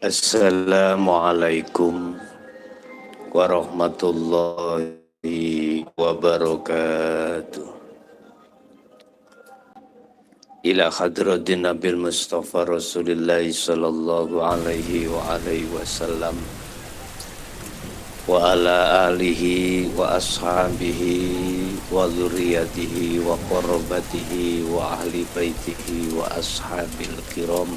Assalamualaikum warahmatullahi wabarakatuh. Ila hadratin Nabil Mustafa Rasulullah sallallahu alaihi wa alihi wasallam wa ala alihi wa ashabihi wa dzurriyyatihi wa qarabatihi wa ahli baitihi wa ashabil kiram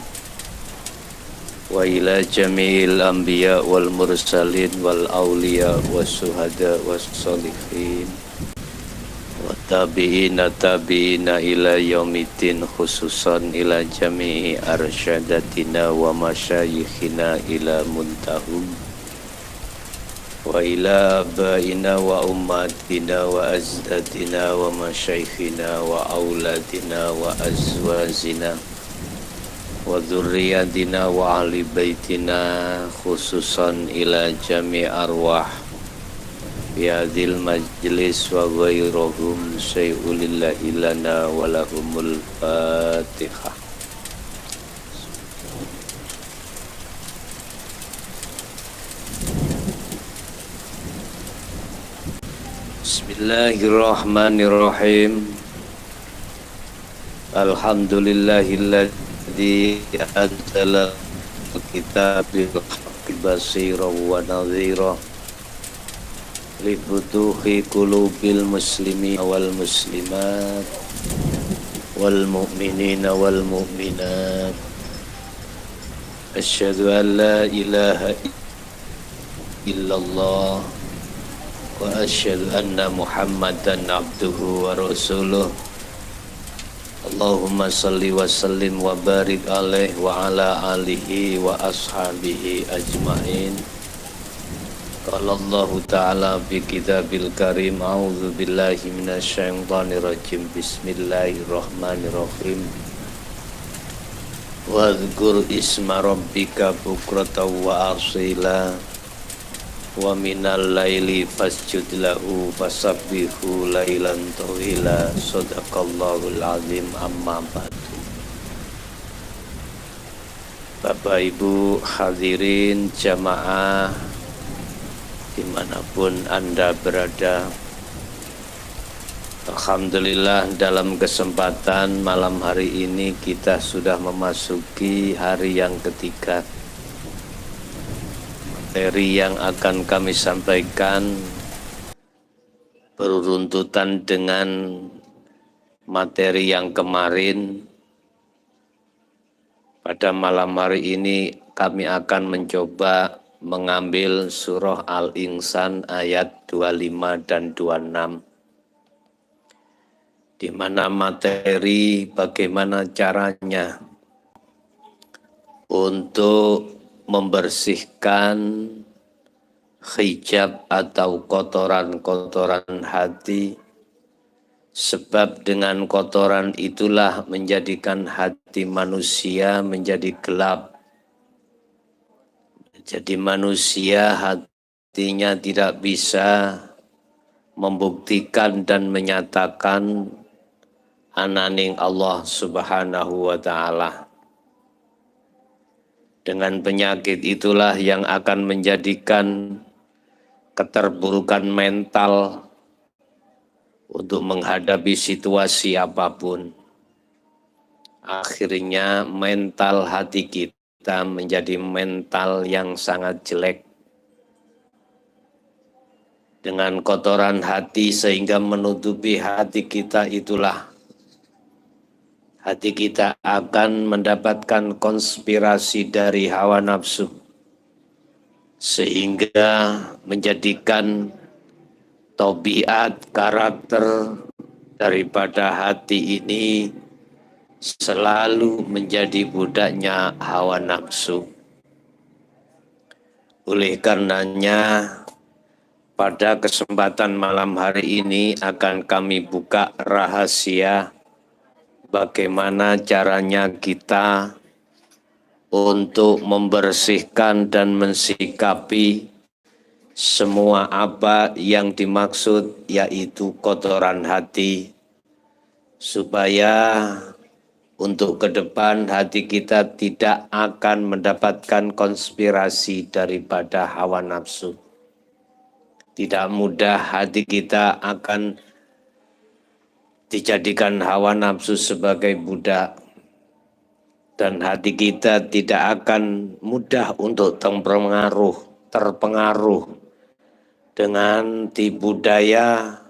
wa ila jami'il anbiya wal mursalin wal awliya was suhada was sholihin wa tabi'ina ila yaumiddin, khususan ila jami'i arsyadatina wa masyayikhina ila muntahum wa ila abaina wa ummatina wa azdadina wa masyayikhina wa auladina wa azwazina wa dzurriyyatina wa ahli baitina, khususan ila jami' arwah fi hadzal majlis wa ghairuhum syai'ulillahi lana wa lahumul fatihah. Bismillahirrahmanirrahim. Alhamdulillahilladzi di anzala kitabil haqqi basira wa nadhira li futuhi qulubil muslimin wal muslimat wal mu'minina wal mu'minat. Asyhadu an la ilaha illallah wa asyhadu anna Muhammadan abduhu wa rasuluh. Allahumma salli wa sallim wa barik alaih wa ala alihi wa ashabihi ajma'in. Qala Allah ta'ala fi kitabil karim, a'udzu billahi minasyaitonir rajim. Bismillahirrahmanirrahim. Wadhkur isma rabbika bukratan wa asila wa minal laili fasjud lahu fasabbihu lailan tawila. Shadaqallahul azim. Amma ba'du. Bapak Ibu hadirin jamaah dimanapun Anda berada, alhamdulillah dalam kesempatan malam hari ini kita sudah memasuki hari yang ketiga. Materi yang akan kami sampaikan beruntutan dengan materi yang kemarin. Pada malam hari ini kami akan mencoba mengambil surah Al-Insan ayat 25 dan 26, di mana materi bagaimana caranya untuk membersihkan hijab atau kotoran-kotoran hati, sebab dengan kotoran itulah menjadikan hati manusia menjadi gelap. Jadi manusia hatinya tidak bisa membuktikan dan menyatakan ananing Allah Subhanahu wa ta'ala. Dengan penyakit itulah yang akan menjadikan keterburukan mental untuk menghadapi situasi apapun. Akhirnya mental hati kita menjadi mental yang sangat jelek. Dengan kotoran hati sehingga menutupi hati kita itulah hati kita akan mendapatkan konspirasi dari hawa nafsu, sehingga menjadikan tabiat karakter daripada hati ini selalu menjadi budaknya hawa nafsu. Oleh karenanya, pada kesempatan malam hari ini akan kami buka rahasia bagaimana caranya kita untuk membersihkan dan mensikapi semua apa yang dimaksud, yaitu kotoran hati, supaya untuk ke depan hati kita tidak akan mendapatkan konspirasi daripada hawa nafsu. Tidak mudah hati kita akan dijadikan hawa nafsu sebagai budak. Dan hati kita tidak akan mudah untuk terpengaruh dengan tipu daya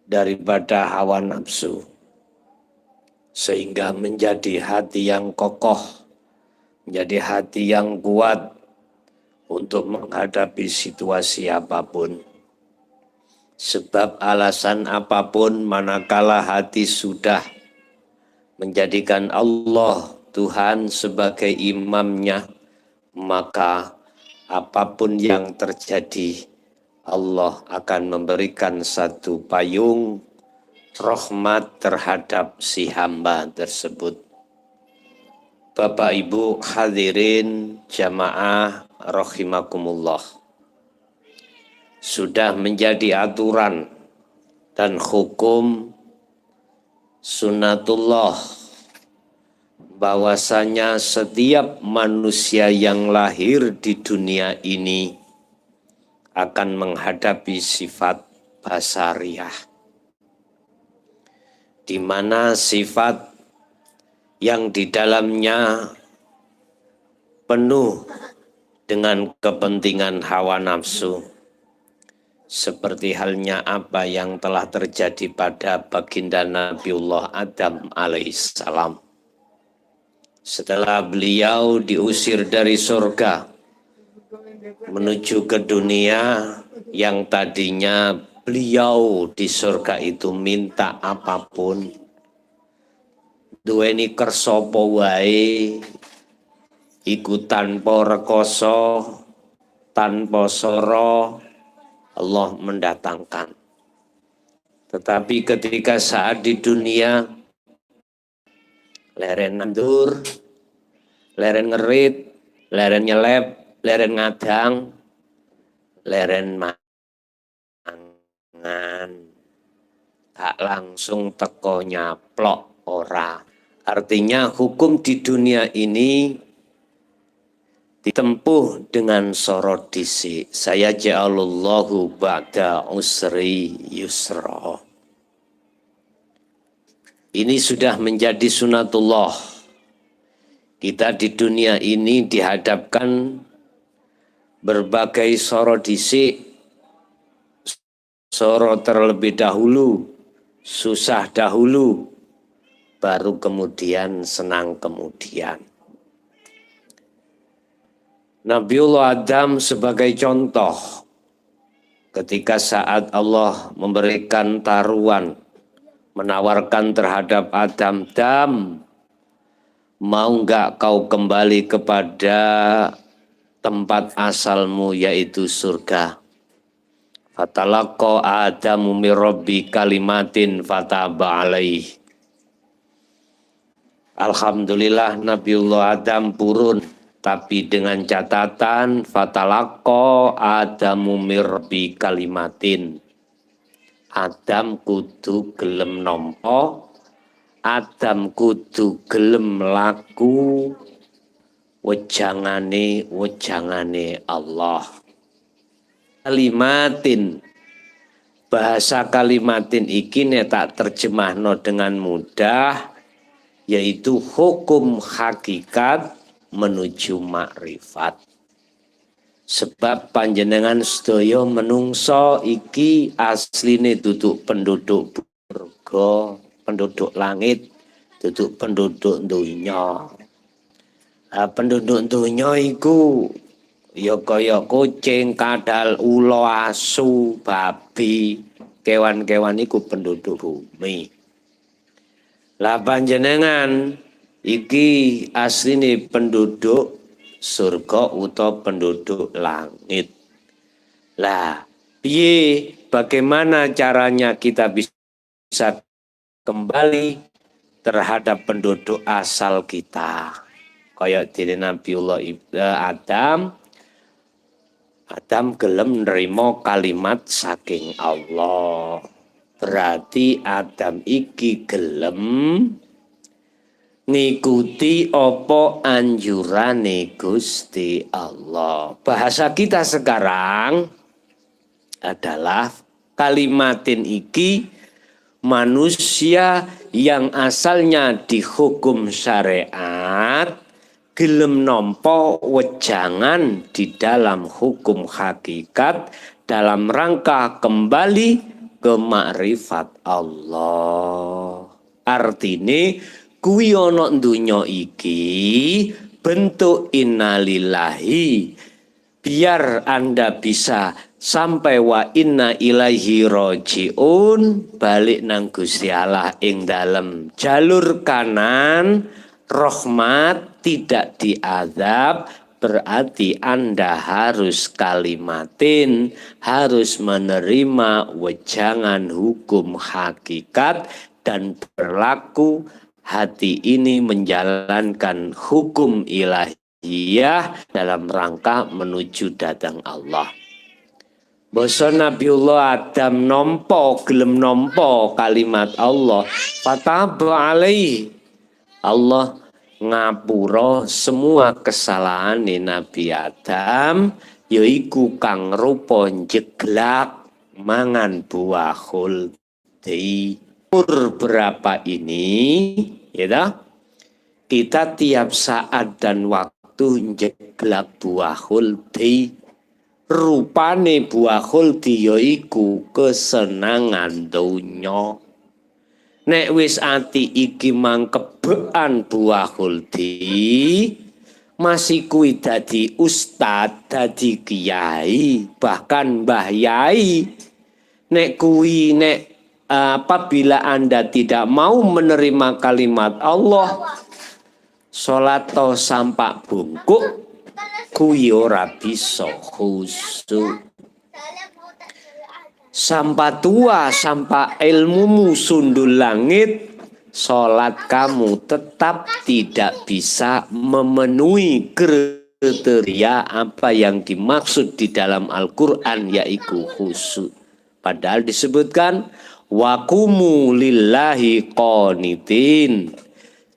daripada hawa nafsu. Sehingga menjadi hati yang kokoh, menjadi hati yang kuat untuk menghadapi situasi apapun. Sebab alasan apapun manakala hati sudah menjadikan Allah Tuhan sebagai imamnya, maka apapun yang terjadi Allah akan memberikan satu payung rahmat terhadap si hamba tersebut. Bapak Ibu hadirin jamaah rahimakumullah, sudah menjadi aturan dan hukum sunnatullah bahwasanya setiap manusia yang lahir di dunia ini akan menghadapi sifat basariyah, di mana sifat yang di dalamnya penuh dengan kepentingan hawa nafsu, seperti halnya apa yang telah terjadi pada baginda Nabiullah Adam alaihissalam. Setelah beliau diusir dari surga menuju ke dunia yang tadinya beliau di surga itu minta apapun, duweni kersa apa wae, iku tanpa rekoso, tanpa soro, Allah mendatangkan. Tetapi ketika saat di dunia, leren nandur, leren ngerit, leren nyelep, leren ngadang, leren mangan, gak langsung teko nyaplok ora. Artinya hukum di dunia ini ditempuh dengan sorot dhisik. Saya ja'alullahu ba'da usri yusra. Ini sudah menjadi sunatullah. Kita di dunia ini dihadapkan berbagai sorot dhisik. Sorot terlebih dahulu, susah dahulu, baru kemudian senang kemudian. Nabiullah Adam sebagai contoh, ketika saat Allah memberikan taruhan, menawarkan terhadap Adam, Adam, mau enggak kau kembali kepada tempat asalmu yaitu surga? Fatalaqa Adamu min rabbi kalimatin fataba alaih. Alhamdulillah Nabiullah Adam purun, tapi dengan catatan fatalaqa Adamu min rabbi kalimatin. Adam kudu gelem nampa, Adam kudu gelem laku wejangane Allah. Kalimatin, bahasa kalimatin iki nek tak terjemahno dengan mudah, yaitu hukum hakikat menuju makrifat. Sebab panjenengan sedaya menungso iki asline duduk penduduk surga, penduduk langit, duduk penduduk donya. Penduduk donya iku ya kaya kucing, kadal, ula, asu, babi, kewan-kewan iku penduduk bumi. Lah panjenengan iki asline penduduk surga utawa penduduk langit. Lah, piye bagaimana caranya kita bisa kembali terhadap penduduk asal kita? Kayak diri Nabiullah Adam, Adam gelem nerima kalimat saking Allah. Berarti Adam iki gelem ngikuti opo anjurane Gusti Allah. Bahasa kita sekarang adalah kalimatin iki manusia yang asalnya dihukum syariat gelem nampa wejangan di dalam hukum hakikat dalam rangka kembali ke makrifat Allah. Artine kuwi ana donya iki bentuk innalillahi biar Anda bisa sampai wa inna ilaihi rojiun, balik nang Gusti Allah ing dalem jalur kanan rahmat, tidak diazab. Berarti Anda harus kalimatin, harus menerima wejangan hukum hakikat dan berlaku hati ini menjalankan hukum ilahiyah dalam rangka menuju datang Allah. Basa Nabiullah Adam nompo gelem nompo kalimat Allah, fataba alaihi, Allah ngapura semua kesalahan Nabi Adam, yaiku kang rupa jeglak mangan buah khuldi. Umur berapa ini, ya, kita tiap saat dan waktu jeglak buah khuldi. Rupane buah khuldi yaiku kesenangan donya. Nek wis ati iki mangkebekan buah khuldi, masih kuwi dadi ustad, dadi kiai, bahkan mbah yai. Nek kuwi apabila Anda tidak mau menerima kalimat Allah, salat to sampak bungkuk, kuwi ora bisa khusyuk. Sampai tua, sampai ilmumu sundul langit, sholat kamu tetap tidak bisa memenuhi kriteria apa yang dimaksud di dalam Al-Quran, yaitu khusyuk. Padahal disebutkan waqumu lillahi qanitin,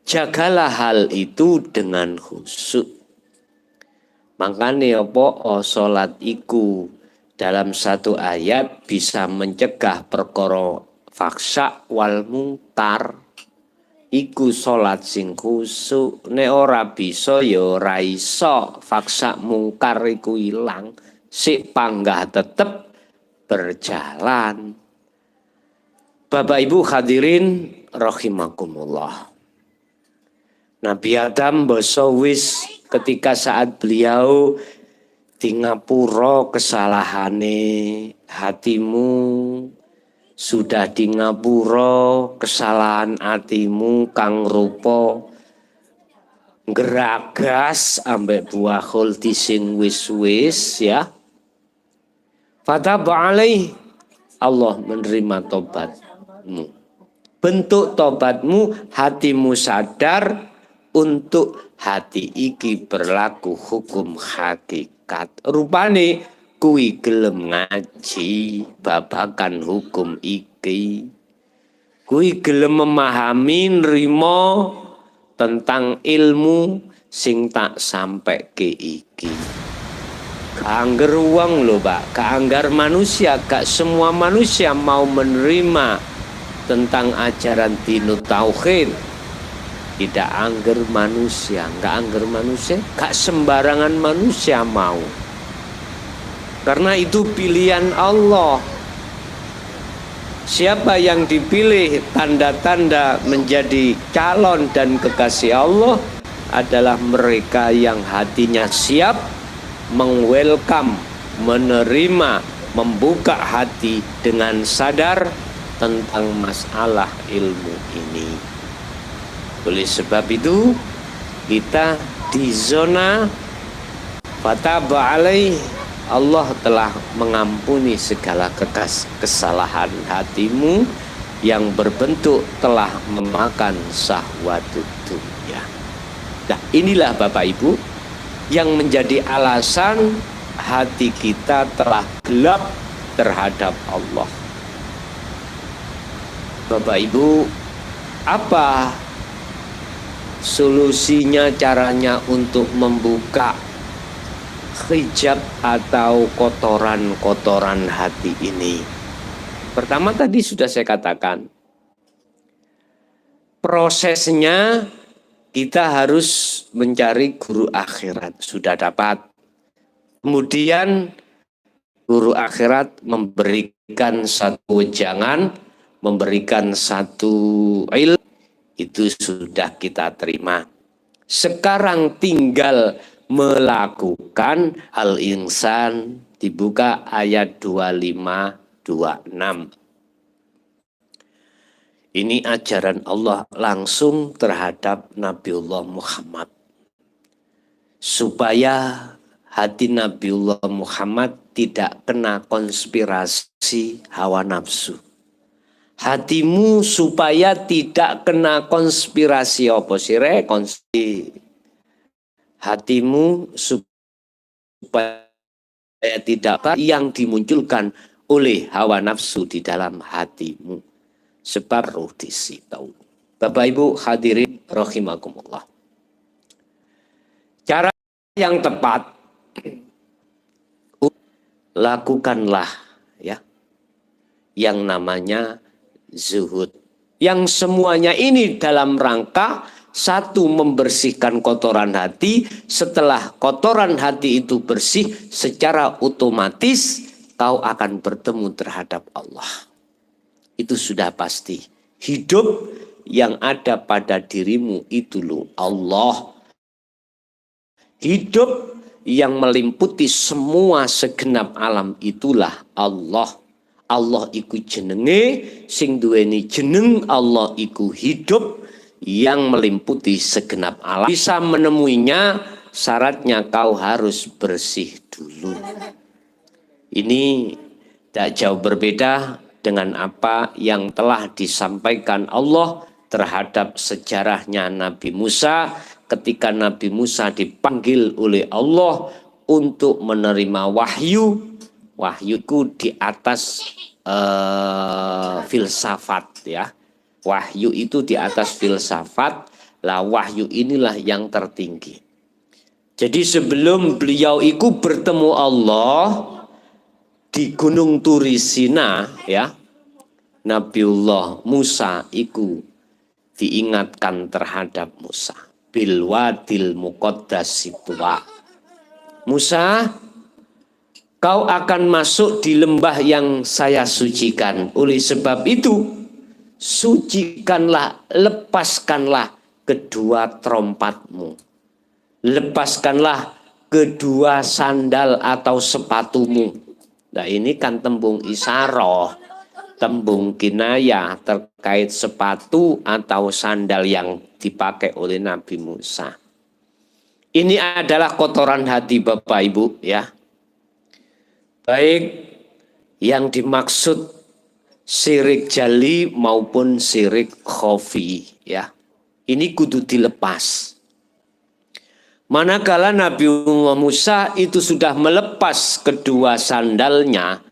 jagalah hal itu dengan khusyuk. Makanya apa sholat iku dalam satu ayat bisa mencegah perkara faksa wal mungkar. Iku sholat sing khusyuk. Nek ora bisa ya ora iso faksa mungkar iku ilang. Sik panggah tetep berjalan. Bapak Ibu hadirin rahimakumullah. Nabi Adam basa wis ketika saat beliau di ngapura kesalahane, hatimu sudah di ngapura kesalahan hatimu kang rupa ngeragas ambek buah khuldi sing wis-wis ya. Fataba alaih, Allah menerima tobatmu. Bentuk tobatmu, hatimu sadar untuk hati iki berlaku hukum hakikat. Rupane kuwi gelem ngaji babakan hukum iki, kuwi gelem memahami nrimo tentang ilmu sing tak sampai ke iki. Kaangger wong lho Pak, kaangger manusia, gak semua manusia mau menerima tentang ajaran dinut tauhid. Tidak angger manusia, nggak angger manusia, gak sembarangan manusia mau. Karena itu pilihan Allah. Siapa yang dipilih tanda-tanda menjadi calon dan kekasih Allah adalah mereka yang hatinya siap meng-welcome, menerima, membuka hati dengan sadar tentang masalah ilmu ini. Oleh sebab itu kita di zona fataba alaih, Allah telah mengampuni segala kesalahan hatimu yang berbentuk telah memakan syahwatud dunya. Nah, inilah Bapak Ibu yang menjadi alasan hati kita telah gelap terhadap Allah. Bapak Ibu, apa Solusinya, caranya untuk membuka hijab atau kotoran-kotoran hati ini. Pertama tadi sudah saya katakan, prosesnya kita harus mencari guru akhirat. Sudah dapat. Kemudian guru akhirat memberikan satu wejangan, memberikan satu ilmu, itu sudah kita terima. Sekarang tinggal melakukan. Al Insan dibuka ayat 25-26. Ini ajaran Allah langsung terhadap Nabiullah Muhammad. Supaya hati Nabiullah Muhammad tidak kena konspirasi hawa nafsu. Hatimu supaya tidak kena konspirasi apa sih? Hatimu supaya tidak yang dimunculkan oleh hawa nafsu di dalam hatimu. Sebab roh disitau. Bapak Ibu hadirin rahimakumullah. Cara yang tepat, lakukanlah ya yang namanya zuhud. Yang semuanya ini dalam rangka satu, membersihkan kotoran hati. Setelah kotoran hati itu bersih, secara otomatis kau akan bertemu terhadap Allah. Itu sudah pasti. Hidup yang ada pada dirimu itu loh Allah. Hidup yang melimputi semua segenap alam itulah Allah. Allah iku jenenge, sing duweni jeneng Allah iku hidup yang melimputi segenap alam. Bisa menemuinya, syaratnya kau harus bersih dulu. Ini tak jauh berbeda dengan apa yang telah disampaikan Allah terhadap sejarahnya Nabi Musa ketika Nabi Musa dipanggil oleh Allah untuk menerima wahyu. Wahyuku di atas filsafat ya. Wahyu itu di atas filsafat. Lah wahyu inilah yang tertinggi. Jadi sebelum beliau itu bertemu Allah di Gunung Turisina ya, Nabiullah Musa itu diingatkan terhadap Musa bil wadil muqaddas Tuwa. Musa, kau akan masuk di lembah yang saya sucikan. Oleh sebab itu, sucikanlah, lepaskanlah kedua trompatmu. Lepaskanlah kedua sandal atau sepatumu. Nah ini kan tembung isyarah, tembung kinayah terkait sepatu atau sandal yang dipakai oleh Nabi Musa. Ini adalah kotoran hati Bapak Ibu ya. Baik yang dimaksud syirik jali maupun syirik khafi ya. Ini kudu dilepas. Manakala Nabi Musa itu sudah melepas kedua sandalnya,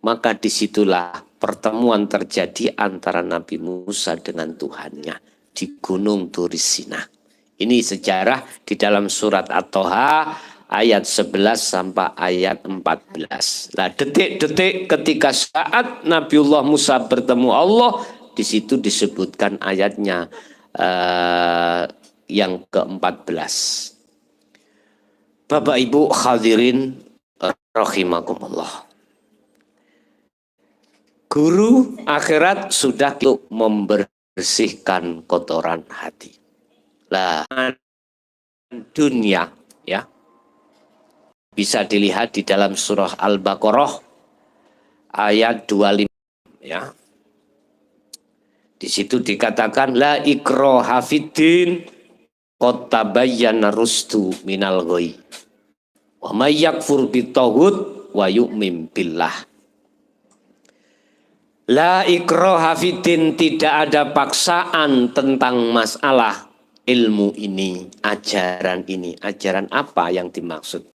maka disitulah pertemuan terjadi antara Nabi Musa dengan Tuhannya di Gunung Turisina. Ini sejarah di dalam surat At-Toha ayat 11 sampai ayat 14. Nah, detik-detik ketika saat Nabiullah Musa bertemu Allah, di situ disebutkan ayatnya yang ke-14. Bapak Ibu hadirin rahimakumullah. Guru akhirat sudah membersihkan kotoran hati. Lah dunia ya. Bisa dilihat di dalam surah Al-Baqarah ayat 25 ya. Di situ dikatakan la ikraha fiddin qad tabayyana rusdu minal ghayy. Wa may yakfur bitaghut wa yu'min billah. La ikraha fiddin, tidak ada paksaan tentang masalah ilmu ini, ajaran ini. Ajaran apa yang dimaksud?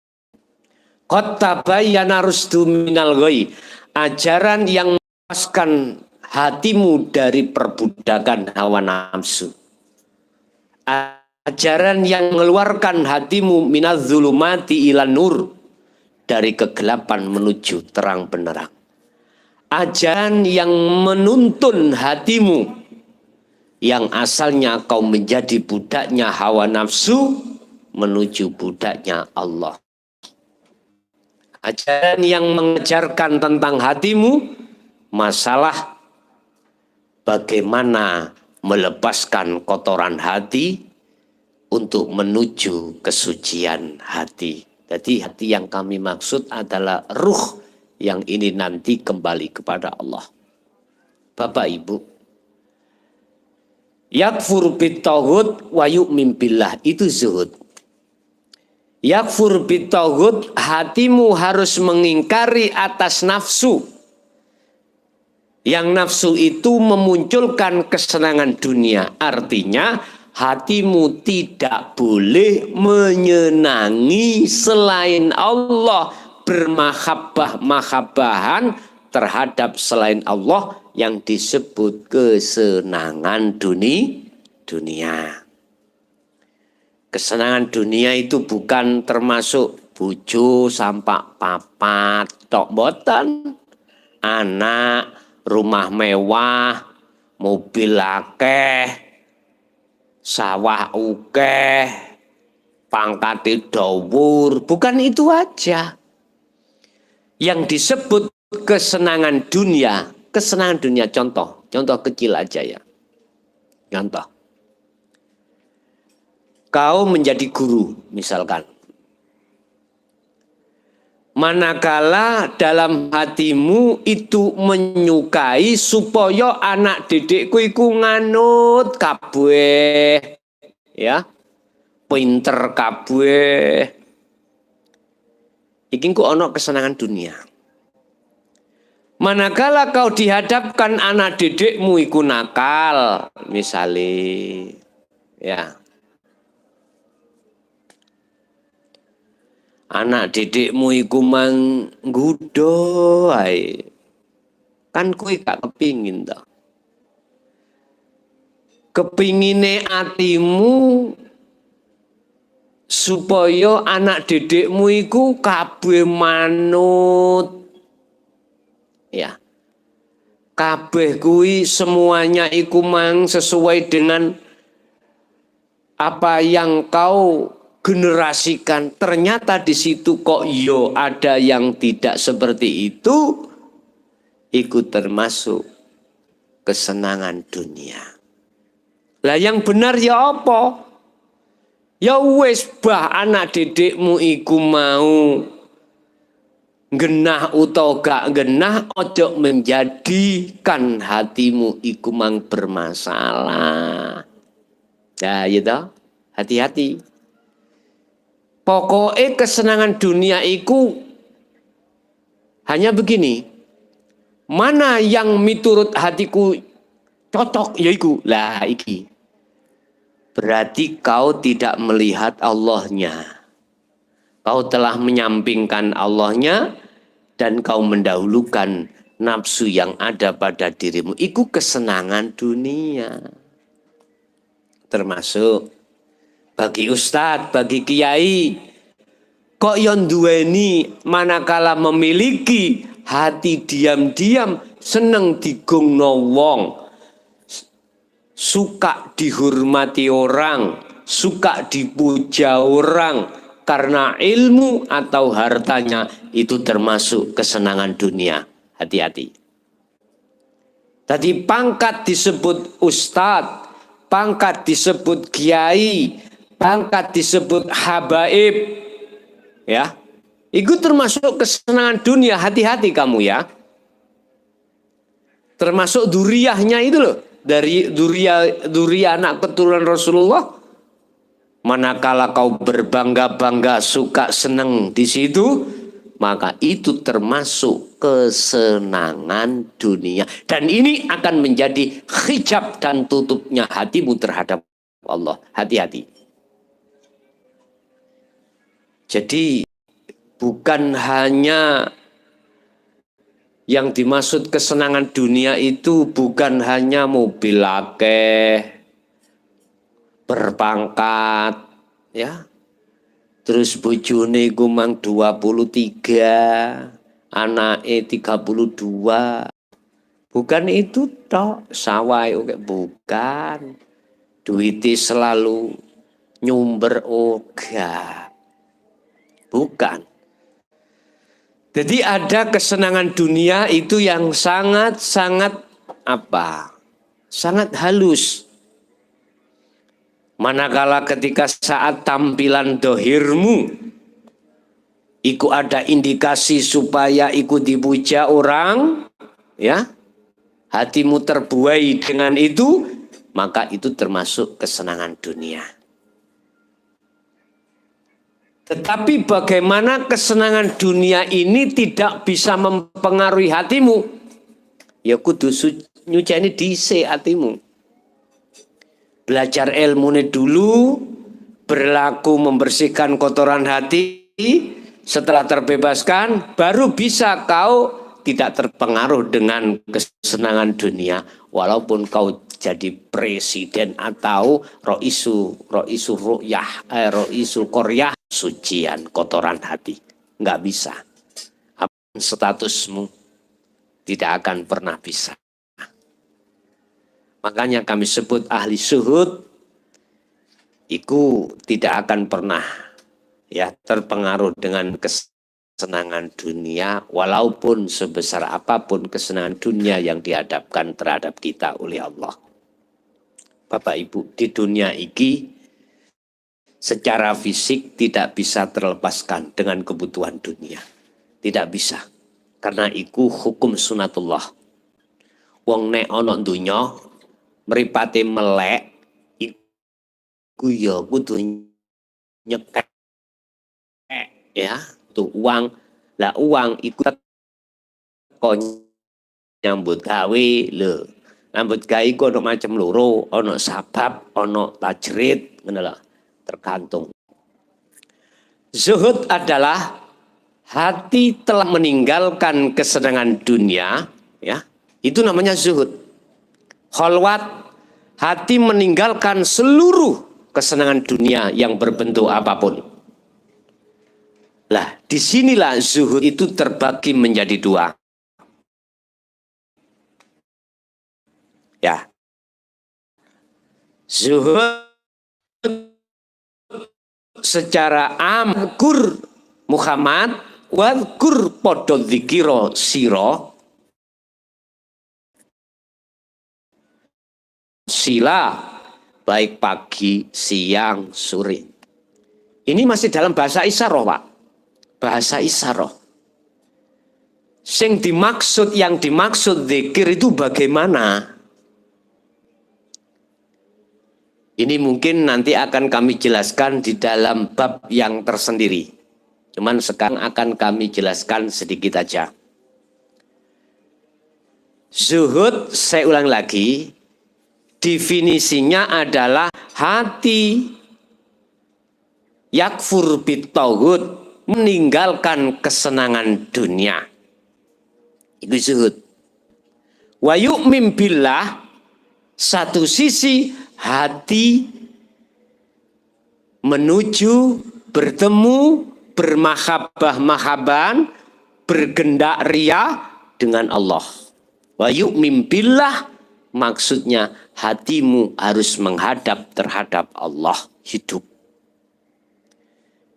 Qad tabayyana rusdu minal ghayy. Ajaran yang melepaskan hatimu dari perbudakan hawa nafsu. Ajaran yang mengeluarkan hatimu minaz zulumati ilan nur, dari kegelapan menuju terang benderang. Ajaran yang menuntun hatimu yang asalnya kau menjadi budaknya hawa nafsu menuju budaknya Allah. Ajaran yang mengajarkan tentang hatimu masalah bagaimana melepaskan kotoran hati untuk menuju kesucian hati. Jadi hati yang kami maksud adalah ruh yang ini nanti kembali kepada Allah. Bapak Ibu, yakfur bitaghut wa yu'min billah, itu zuhud. Yakfur bitaghut, hatimu harus mengingkari atas nafsu. Yang nafsu itu memunculkan kesenangan dunia. Artinya hatimu tidak boleh menyenangi selain Allah, bermahabbah-mahabbahan terhadap selain Allah yang disebut kesenangan dunia. Kesenangan dunia itu bukan termasuk bojo sampak papat tok boten, anak, rumah mewah, mobil akeh, sawah ukeh, pangkat dawur, bukan itu aja. Yang disebut kesenangan dunia contoh kecil aja ya. Contoh. Kau menjadi guru misalkan. Manakala dalam hatimu itu menyukai supaya anak didikku iku nganut kabeh, ya, pinter kabeh. Iki ku ono kesenangan dunia. Manakala kau dihadapkan anak didikmu iku nakal, misalnya, ya. Anak didikmu iku mang nggudo ae. Kan kowe gak kepingin to. Kepingine atimu supaya anak didikmu iku kabeh manut. Ya. Kabeh kuwi semuanya iku mang sesuai dengan apa yang kau generasikan. Ternyata di situ kok yo ada yang tidak seperti itu. Ikut termasuk kesenangan dunia. Lah yang benar ya apa? Ya wis bah anak didikmu iku mau genah utawa gak genah, ojo menjadikan hatimu iku mang bermasalah. Nah, gitu. Hati-hati. Pokoknya kesenangan dunia itu hanya begini. Mana yang miturut hatiku cocok, ya iku. Lah iki. Berarti kau tidak melihat Allahnya. Kau telah menyampingkan Allahnya dan kau mendahulukan nafsu yang ada pada dirimu. Iku kesenangan dunia. Termasuk bagi ustadz, bagi kiai, kok yon duweni manakala memiliki hati diam-diam seneng digungno wong, suka dihormati orang, suka dipuja orang karena ilmu atau hartanya, itu termasuk kesenangan dunia. Hati-hati. Tadi pangkat disebut ustadz, pangkat disebut kiai, pangkat disebut habaib, ya, itu termasuk kesenangan dunia. Hati-hati kamu ya. Termasuk duriyahnya itu loh, dari duriyah anak keturunan Rasulullah. Manakala kau berbangga-bangga, suka senang di situ, maka itu termasuk kesenangan dunia. Dan ini akan menjadi hijab dan tutupnya hatimu terhadap Allah. Hati-hati. Jadi bukan hanya yang dimaksud kesenangan dunia itu bukan hanya mobil akeh, berpangkat, ya. Terus bojone iku mang 23, anake 32. Bukan itu tok, sawai oke bukan. Duiti selalu nyumber oga. Bukan. Jadi ada kesenangan dunia itu yang sangat-sangat apa? Sangat halus. Manakala ketika saat tampilan dohirmu iku ada indikasi supaya ikut dipuja orang, ya, hatimu terbuai dengan itu, maka itu termasuk kesenangan dunia. Tetapi bagaimana kesenangan dunia ini tidak bisa mempengaruhi hatimu? Ya kudu nyuceni dhisik hatimu. Belajar ilmu dulu, berlaku membersihkan kotoran hati, setelah terbebaskan, baru bisa kau tidak terpengaruh dengan kesenangan dunia, walaupun kau jadi presiden atau roisul koryah, sucian kotoran hati, nggak bisa. Statusmu tidak akan pernah bisa. Makanya kami sebut ahli zuhud itu tidak akan pernah ya terpengaruh dengan kesenangan dunia, walaupun sebesar apapun kesenangan dunia yang dihadapkan terhadap kita oleh Allah. Bapak Ibu, di dunia ini secara fisik tidak bisa terlepaskan dengan kebutuhan dunia. Tidak bisa. Karena itu hukum sunatullah. Wong nek ana dunya mripate melek iku ya kudu nyekek ya tuh uang. Lah uang iku teko nyambut gawe lho. Nyambut gawe iku ana macam loro, ana sabab, ana tajrid, ngono lho. Tergantung. Zuhud adalah hati telah meninggalkan kesenangan dunia, ya. Itu namanya zuhud. Khalwat, hati meninggalkan seluruh kesenangan dunia yang berbentuk apapun. Lah, disinilah zuhud itu terbagi menjadi dua. Ya. Zuhud secara amkur Muhammad wadkur podo dzikira sira sila baik pagi, siang, sore. Ini masih dalam bahasa isyarah, Pak. Bahasa isyarah. Yang dimaksud zikir itu bagaimana? Ini mungkin nanti akan kami jelaskan di dalam bab yang tersendiri. Cuman sekarang akan kami jelaskan sedikit aja. Zuhud, saya ulang lagi, definisinya adalah hati yakfur bitaghut, meninggalkan kesenangan dunia. Itu zuhud. Wa yu'min billah, satu sisi hati menuju bertemu bermahabbah-mahabban, bergendak ria dengan Allah. Wa yu'min billah maksudnya hatimu harus menghadap terhadap Allah, hidup.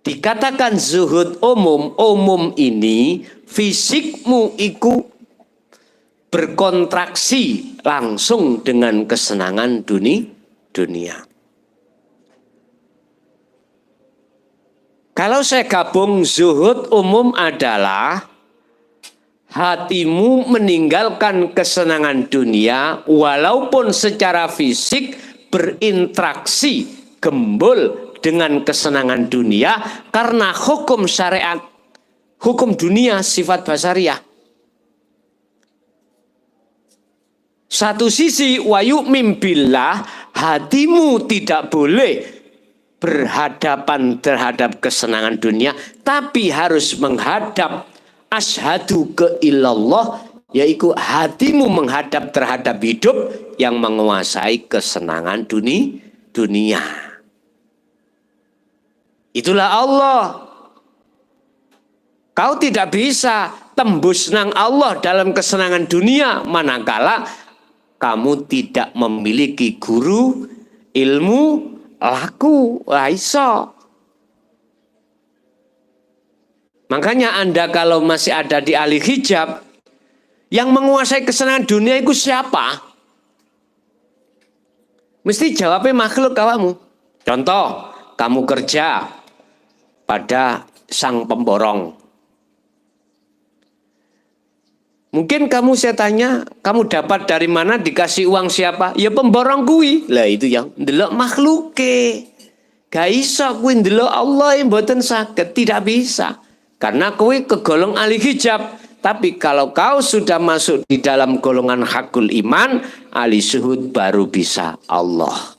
Dikatakan zuhud umum ini fisikmu itu berkontraksi langsung dengan kesenangan dunia. Kalau saya gabung, zuhud umum adalah hatimu meninggalkan kesenangan dunia walaupun secara fisik berinteraksi gembul dengan kesenangan dunia karena hukum syariat, hukum dunia sifat basariah. Satu sisi wa yu'min billah, hatimu tidak boleh berhadapan terhadap kesenangan dunia, tapi harus menghadap asyhadu ke ilallah, yaitu hatimu menghadap terhadap hidup yang menguasai kesenangan dunia. dunia. Itulah Allah. Kau tidak bisa tembus nang Allah dalam kesenangan dunia manakala kamu tidak memiliki guru, ilmu, laku, iso. Makanya Anda kalau masih ada di ahli hijab, yang menguasai kesenangan dunia itu siapa? Mesti jawabnya makhluk kamu. Contoh, kamu kerja pada sang pemborong. Mungkin kamu saya tanya, kamu dapat dari mana, dikasih uang siapa? Ya pemborong kui. Lah itu yang ndelok makhluke. Gak iso kui ndelok Allah yang mboten saged, tidak bisa. Karena kui kegolong ahli hijab. Tapi kalau kau sudah masuk di dalam golongan hakul iman, ahli syuhud baru bisa Allah.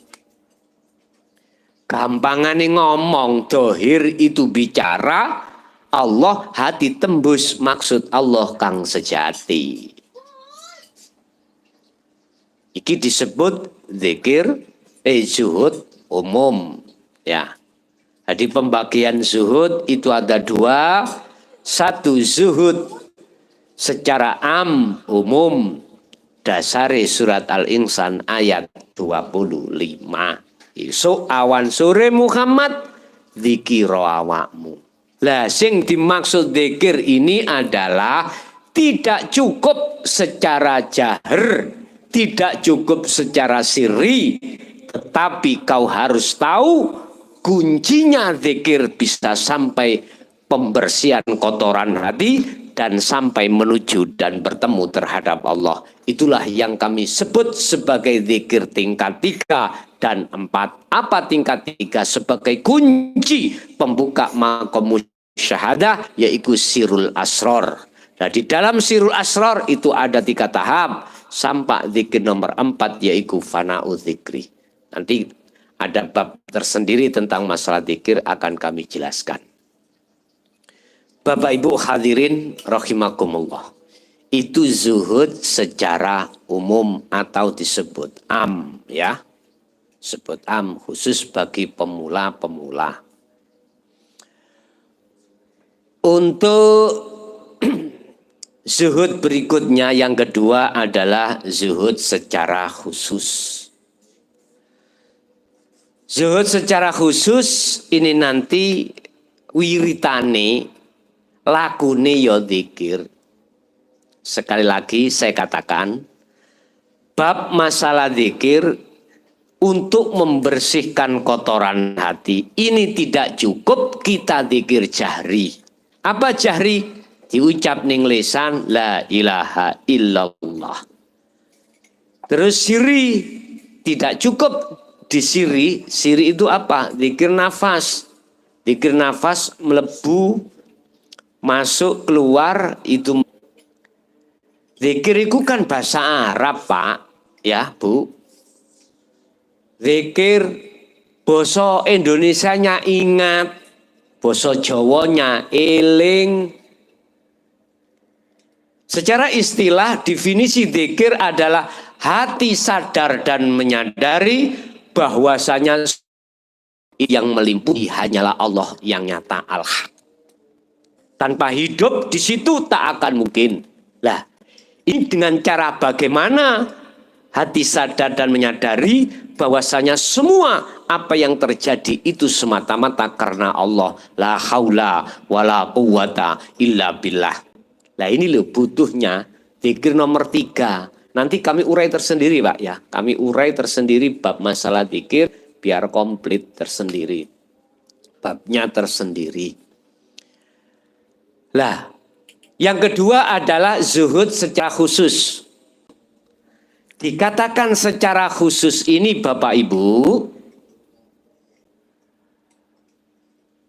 Gampangane ngomong, dohir itu bicara, Allah hati tembus, maksud Allah kang sejati. Iki disebut zikir zuhud umum, ya. Jadi pembagian zuhud itu ada dua. Satu zuhud secara umum. Dasari surat Al-Insan ayat 25. So awan sore Muhammad dzikiro awakmu. Lah sing dimaksud zikir ini adalah tidak cukup secara jahar, tidak cukup secara sirri, tetapi kau harus tahu kuncinya zikir bisa sampai pembersihan kotoran hati dan sampai menuju dan bertemu terhadap Allah. Itulah yang kami sebut sebagai zikir tingkat 3 dan 4. Apa tingkat 3? Sebagai kunci pembuka maqam syahadah, yaitu sirul asror. Nah, di dalam sirul asror itu ada 3 tahap. Sampai zikir nomor 4 yaitu fana'u zikri. Nanti ada bab tersendiri tentang masalah zikir akan kami jelaskan. Bapak Ibu hadirin rahimakumullah. Itu zuhud secara umum atau disebut ya. Sebut khusus bagi pemula-pemula. Untuk zuhud berikutnya yang kedua adalah zuhud secara khusus. Zuhud secara khusus ini nanti wiritane lakune ya zikir. Sekali lagi saya katakan, bab masalah zikir untuk membersihkan kotoran hati ini tidak cukup kita zikir jahri. Apa jahri? Diucap ning lisan la ilaha illallah. Terus siri tidak cukup. Di siri itu apa? Zikir nafas. Zikir nafas melebu, masuk, keluar itu. Zikir itu kan bahasa Arab, Pak. Ya, Bu. Zikir basa Indonesianya ingat, basa Jawanya eling. Secara istilah definisi zikir adalah hati sadar dan menyadari bahwasanya yang meliputi hanyalah Allah yang nyata al-haq. Tanpa hidup di situ tak akan mungkin. Lah, ini dengan cara bagaimana hati sadar dan menyadari bahwasanya semua apa yang terjadi itu semata-mata karena Allah. La haula wala quwata illa billah. Lah ini loh butuhnya zikir nomor 3. Nanti kami urai tersendiri, Pak, ya. Kami urai tersendiri bab masalah zikir biar komplit tersendiri. Babnya tersendiri. Lah, yang kedua adalah zuhud secara khusus. Dikatakan secara khusus ini Bapak Ibu,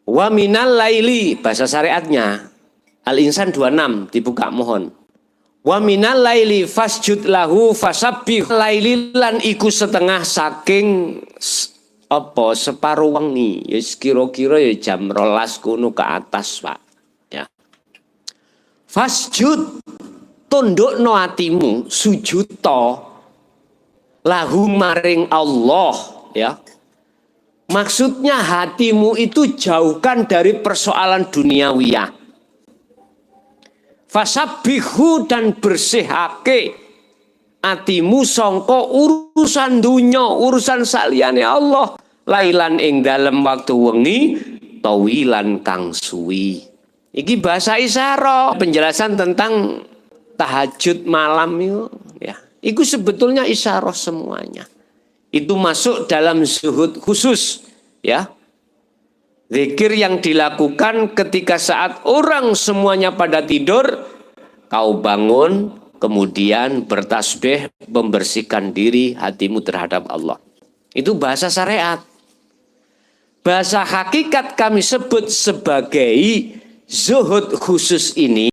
wa minal laili, bahasa syariatnya Al-Insan 26, dibuka mohon. Wa minal laili fasjud lahu fasabbih. Laili lan iku setengah saking apa separuh wengi, ya kira-kira ya jam 12 kuno ke atas, Pak, ya. Fasjud, tundukno atimu, sujud to lahu maring Allah, ya. Maksudnya hatimu itu jauhkan dari persoalan duniawiyah. Fasabbihu dan bersihake hatimu songko urusan dunya, urusan saliyane Allah. Lailan ing dalem waktu wengi tawilan kang suwi. Iki bahasa isyarah, penjelasan tentang tahajud malam itu ya. Itu sebetulnya isyarah semuanya. Itu masuk dalam zuhud khusus ya. Zikir yang dilakukan ketika saat orang semuanya pada tidur, kau bangun, kemudian bertasbih, membersihkan diri hatimu terhadap Allah. Itu bahasa syariat. Bahasa hakikat kami sebut sebagai zuhud khusus ini